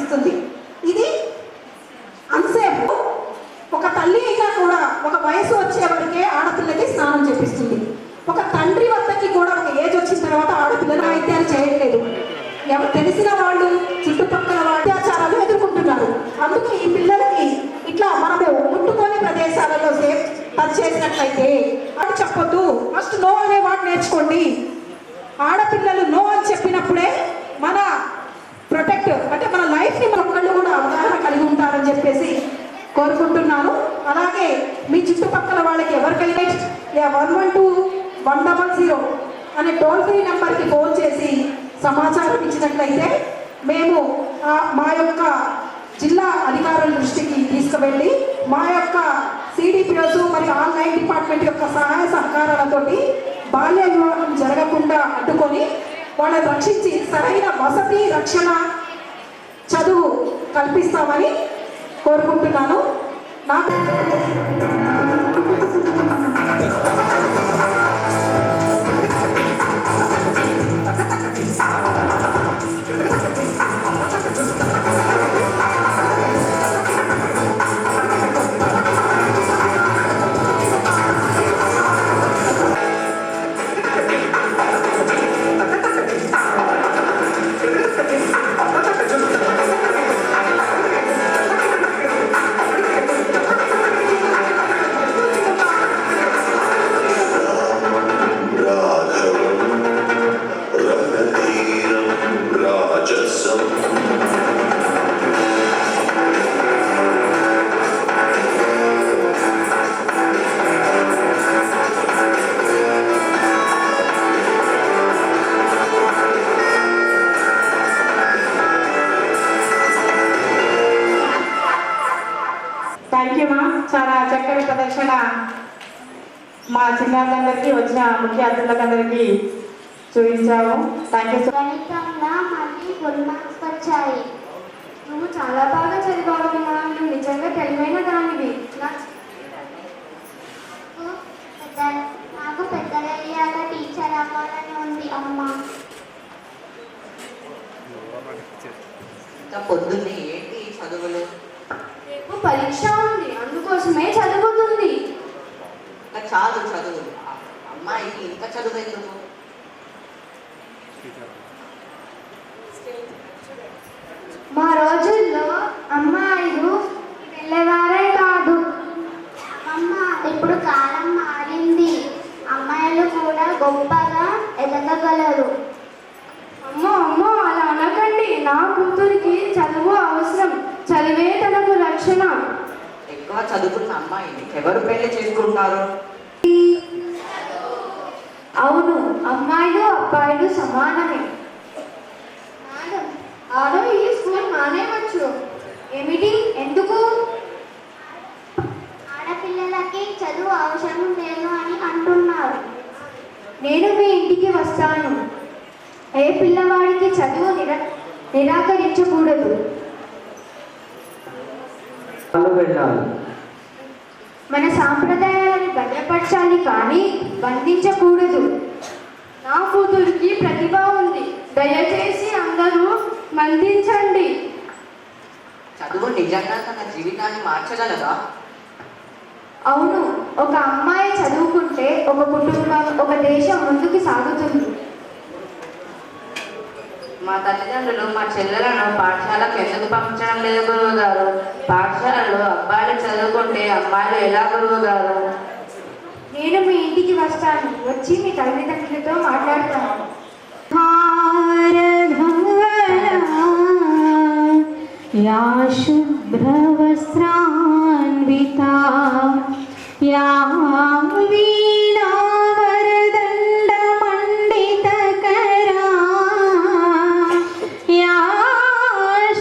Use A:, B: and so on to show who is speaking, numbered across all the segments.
A: పంపిస్తుంది. ఇది అంతసేపు ఒక తల్లి అయినా కూడా ఒక వయసు వచ్చేవరకే ఆడపిల్లకి స్నానం చేపిస్తుంది. ఒక తండ్రి వద్దకి కూడా ఒక ఏజ్ వచ్చిన తర్వాత ఆడపిల్లలు వైద్యాలు చేయట్లేదు. ఎవరు తెలిసిన వాళ్ళు చుట్టుపక్కల అత్యాచారాలు ఎదుర్కొంటున్నారు. అందుకే ఈ పిల్లలకి ఇట్లా మనము ముట్టుకోని ప్రదేశాలలో సేఫ్ టచ్ చేసినట్లయితే అది చెప్పొద్దు, ఫస్ట్ నో అనే వాడు నేర్చుకోండి. ఆడపిల్లలు నో అని చెప్పినప్పుడే మన ప్రొటెక్ట్ అంటే మన లైఫ్ని మన ఒక్కళ్ళు కూడా అవగాహన కలిగి ఉంటారని చెప్పేసి కోరుకుంటున్నాను. అలాగే మీ చుట్టుపక్కల వాళ్ళకి ఎవరికైనా 112-100 అనే టోల్ ఫ్రీ నెంబర్కి ఫోన్ చేసి సమాచారం ఇచ్చినట్లయితే మేము మా యొక్క జిల్లా అధికారుల దృష్టికి తీసుకువెళ్ళి మా యొక్క CDPOs మరియు ఆన్లైన్ డిపార్ట్మెంట్ యొక్క సహాయ సహకారాలతోటి బాల్య వివాహం జరగకుండా అడ్డుకొని వాళ్ళని రక్షించి సరైన వసతి రక్షణ చదువు కల్పిస్తామని కోరుకుంటున్నాను. నాకు చాలా చక్కని ప్రదర్శన మా చిన్నారులందరికీ వచ్చిన ముఖ్య అతిథులందరికీ చూపించాము. Thank you.
B: గణితంలో మళ్ళీ ఫుల్ మార్క్స్ వచ్చాయి. నువ్వు చాలా బాగా చదివావమ్మా. నువ్వు నిజంగా తెలివైన దానివి. నాకు పెద్దయ్యాక టీచర్ అవ్వాలని ఉంది అమ్మా.
C: పొద్దున్నే ఏంటి చదువులు?
B: రేపు పరీక్ష ఉంది, అందుకోసమే చదువుతుంది.
C: చాలు చదువు. అమ్మాయికి ఇంత చదువు ఎందుకు?
B: మా రోజుల్లో అమ్మాయిలు వెళ్ళేవారే కాదు. అమ్మ ఇప్పుడు కాలం మారింది. అమ్మాయిలు కూడా గొప్పగా ఎదగగలరు.
D: అమ్మో అమ్మో అలా అనకండి. నా కూతురికి చదువు అవసరం. చదివే తనకు రక్షణ.
C: ఎక్కువ చదువుకున్న అమ్మాయిని ఎవరు పెళ్లి చేసుకుంటారు?
D: అవును, అమ్మాయిలు అబ్బాయిలు సమానమే.
B: ఆరో ఈ స్కూల్ మానేవచ్చు.
D: ఏమిటి? ఎందుకు?
B: ఆడపిల్లలకి చదువు అవసరం లేదు అని అంటున్నారు.
D: నేను మీ ఇంటికి వస్తాను. ఏ పిల్లవాడికి చదువు నిరాకరించకూడదు. మన సాంప్రదాయాలను భద్రపరచాలి కానీ బంధించకూడదు.
B: నా కూతురికి ప్రతిభ ఉంది. దయచేసి అందరూ మందించండి.
C: చదువు నిజంగా తన జీవితాన్ని మార్చగలదా?
D: అవును, ఒక అమ్మాయి చదువుకుంటే ఒక కుటుంబం, ఒక దేశం ముందుకు సాగుతుంది.
C: మా తల్లిదండ్రులు మా చెల్లెలను పాఠశాలకు ఎందుకు పంపించడం లేదు గురువు గారు? పాఠశాలలో అబ్బాయిలు చదువుకుంటే అమ్మాయిలు ఎలా గురువు గారు?
D: నేను మీ ఇంటికి వస్తాను. వచ్చి మీ తల్లిదండ్రులతో మాట్లాడతాను. యా శుభ్రవస్త్రాన్వితా యా వీణా వరదండ మండితకరా యా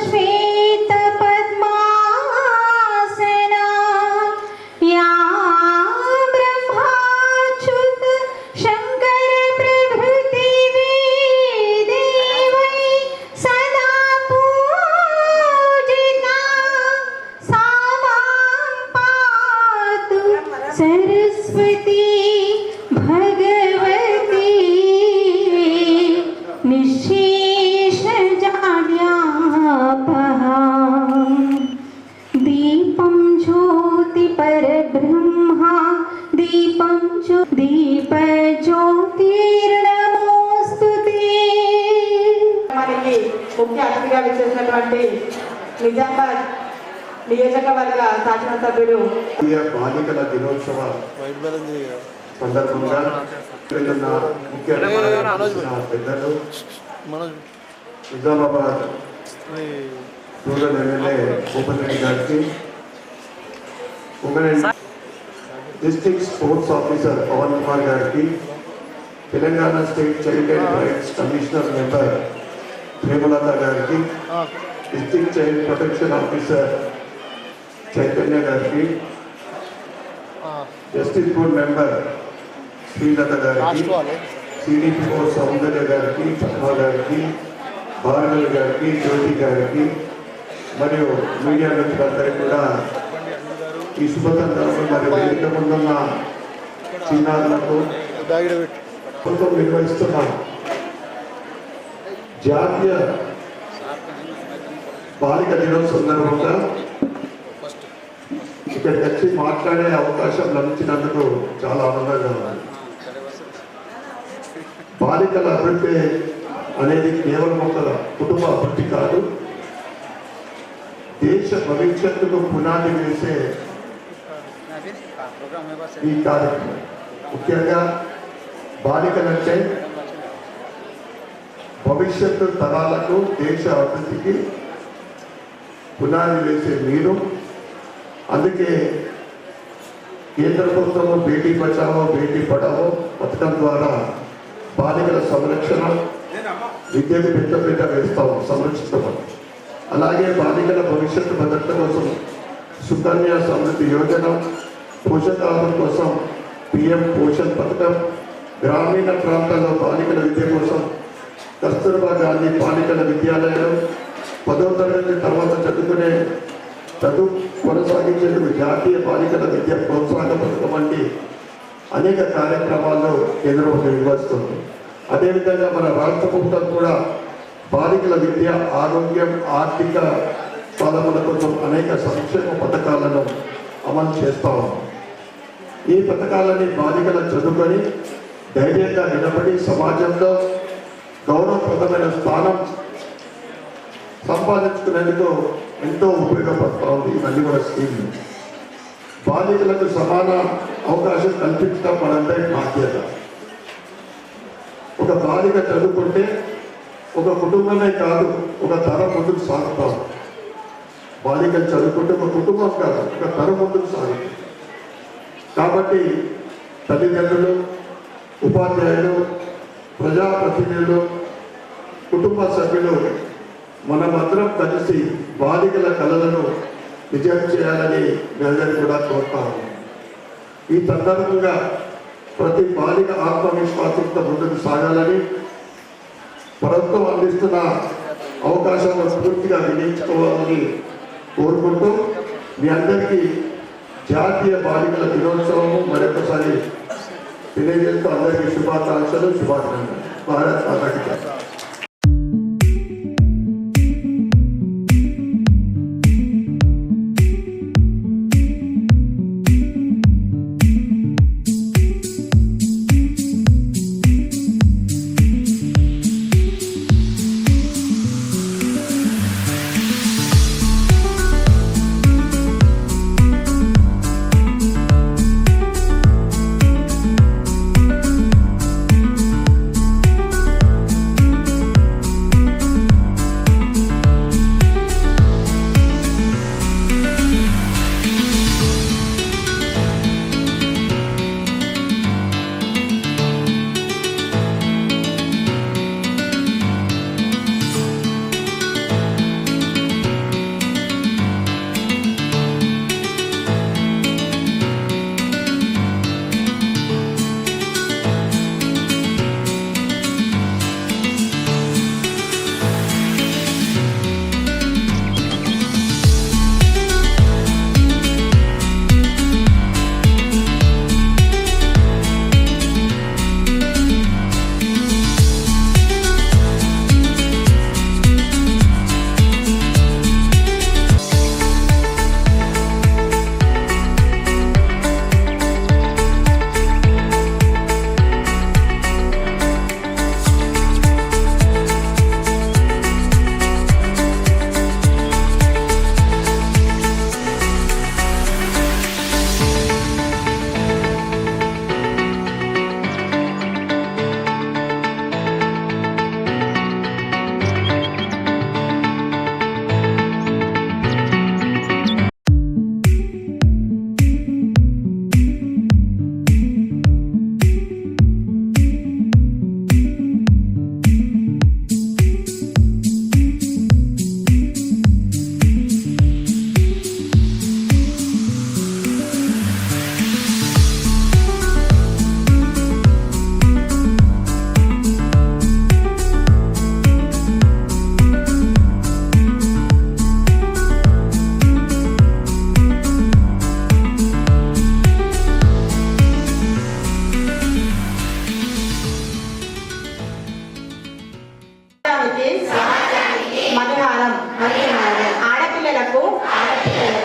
D: శ్వేత పద్మాసనా యా బ్రహ్మాచ్యుత శంకర ప్రభృతి దేవై సదా పూజితా సామ
A: కార్యక్రమానికి ముఖ్య అతిథిగా విచ్చేసినటువంటి నిజామాబాద్ నియోజకవర్గ శాసనసభ్యుడు
E: బాలికల దినోత్సవ సందర్భంగా ముఖ్య పెద్దలు నిజామాబాద్ రూరల్ ఎమ్మెల్యే భూపతి రెడ్డి గారికి, women district sports officer Pavan Kumar గారికి, Telangana state child and rights commissioner member Premalatha గారికి, district child protection officer Chaitanya గారికి, జస్టిస్ బోర్డ్ మెంబర్ శ్రీలత గారికి, సిడిపిఓ సౌందర్య గారికి, పద్మ గారికి, భార్గవి గారికి, జ్యోతి గారికి మరియు మీడియా మిత్రులందరికీ కూడా ఈ శుభ సందర్భంలో మరి వేదిక ముందున్న చిన్నారులకు నిర్వహిస్తున్నాం. జాతీయ బాలిక దినోత్సవం సందర్భంగా ఇక్కడికి వచ్చి మాట్లాడే అవకాశం లభించినందుకు చాలా ఆనందంగా ఉంది. బాలికల అభివృద్ధి అనేది కేవలం ఒక కుటుంబ అభివృద్ధి కాదు, దేశ భవిష్యత్తుకు పునాది వేసే ఈ కార్యక్రమం. ముఖ్యంగా బాలికలంటే భవిష్యత్తు తరాలకు దేశ అభివృద్ధికి పునాది వేసే మీరు. అందుకే కేంద్ర ప్రభుత్వం బేటీ బచావో బేటీ పడావో పథకం ద్వారా బాలికల సంరక్షణ విద్యకు పెద్ద వేస్తాం, సంరక్షిస్తాం. అలాగే బాలికల భవిష్యత్తు భద్రత కోసం సుకన్య సమృద్ధి యోజన, పోషకాహారం కోసం పిఎం పోషణ్ పథకం, గ్రామీణ ప్రాంతాల్లో బాలికల విద్య కోసం కస్తూర్బా గాంధీ బాలికల విద్యాలయం, 10వ తరగతి తర్వాత చదువు కొనసాగించేందుకు జాతీయ బాలికల విద్య ప్రోత్సాహక పథకం వంటి అనేక కార్యక్రమాల్లో కేంద్రం నిర్వహిస్తుంది. అదేవిధంగా మన రాష్ట్ర ప్రభుత్వం కూడా బాలికల విద్య, ఆరోగ్యం, ఆర్థిక సాధనల కోసం అనేక సంక్షేమ పథకాలను అమలు చేస్తాము. ఈ పథకాలని బాలికలు చదువుకొని ధైర్యంగా నిలబడి సమాజంలో గౌరవప్రదమైన స్థానం సంపాదించుకునేందుకు ఎంతో ఉపయోగపడుతూ ఉంది. ఇవన్నీ కూడా స్కీమ్లు. బాలికలకు సమాన అవకాశం కల్పించడం మనందరి బాధ్యత. ఒక బాలిక చదువుకుంటే ఒక కుటుంబమే కాదు, ఒక తరం ముందుకు సాగుతాం. బాలికలు చదువుకుంటే ఒక కుటుంబం కాదు, ఒక తరం ముందుకు సాగుతుంది. కాబట్టి తల్లిదండ్రులు, ఉపాధ్యాయులు, ప్రజాప్రతినిధులు, కుటుంబ సభ్యులు మనమందరం కలిసి బాలికల కళలను విజయం చేయాలని మేమందరూ కూడా కోరుతాము. ఈ సందర్భంగా ప్రతి బాలిక ఆత్మవిశ్వాసంతో ముందుకు సాగాలని, ప్రభుత్వం అందిస్తున్న అవకాశాలను పూర్తిగా వినియోగించుకోవాలని కోరుకుంటూ మీ అందరికీ జాతీయ బాలికల దినోత్సవము మరొకసారి తెలియజేస్తూ అందరికీ శుభాకాంక్షలు, శుభాకాంక్షలు. భారత్ మాతాకి జై.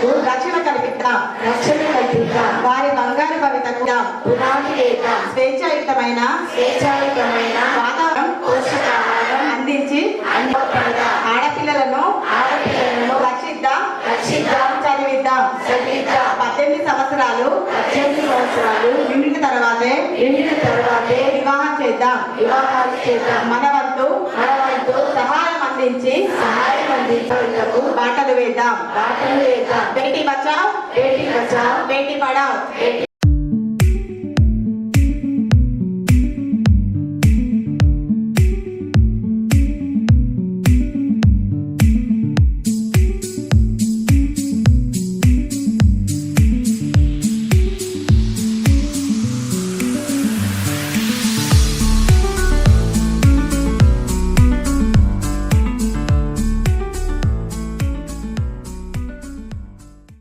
A: భవితకు రక్షణ కల్పిద్దాం. వారి బంగారు భవితకు పునాది వేద్దాం. స్వేచ్ఛాయుతమైన వాతావరణం అందించి ఆడపిల్లలను రక్షిద్దాం, చదివిద్దాం. 18 సంవత్సరాలు నిండిన తర్వాతే వివాహం చేద్దాం. మన వంతు సహాయం అందించి బాటలు వేద్దాం. బేటీ బచావ్, బేటీ పడావ్.